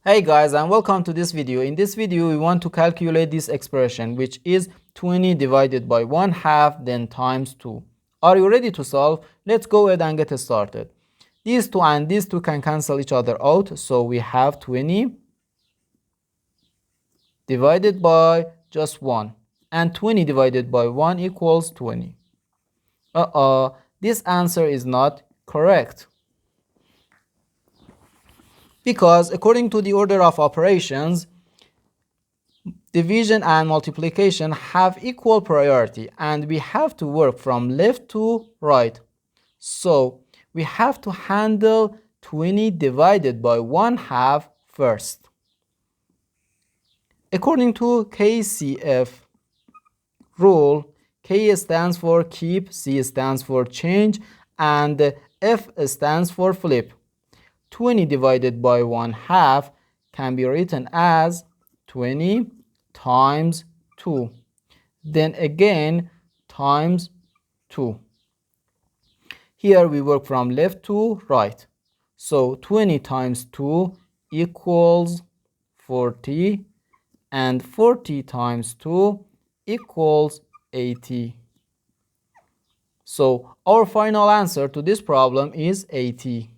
Hey guys, and welcome to this video. In this video we want to calculate this expression, which is 20 divided by 1/2 then times 2. Are you ready to solve? Let's go ahead and get started. These two and these two can cancel each other out, so we have 20 divided by just 1, and 20 divided by 1 equals 20. This answer is not correct, because according to the order of operations, division and multiplication have equal priority, and we have to work from left to right. So we have to handle 20 divided by 1/2 first. According to KCF rule, K stands for keep, C stands for change, and F stands for flip. 20 divided by 1/2 can be written as 20 times 2, then again times 2. Here we work from left to right, so 20 times 2 equals 40, and 40 times 2 equals 80. So our final answer to this problem is 80.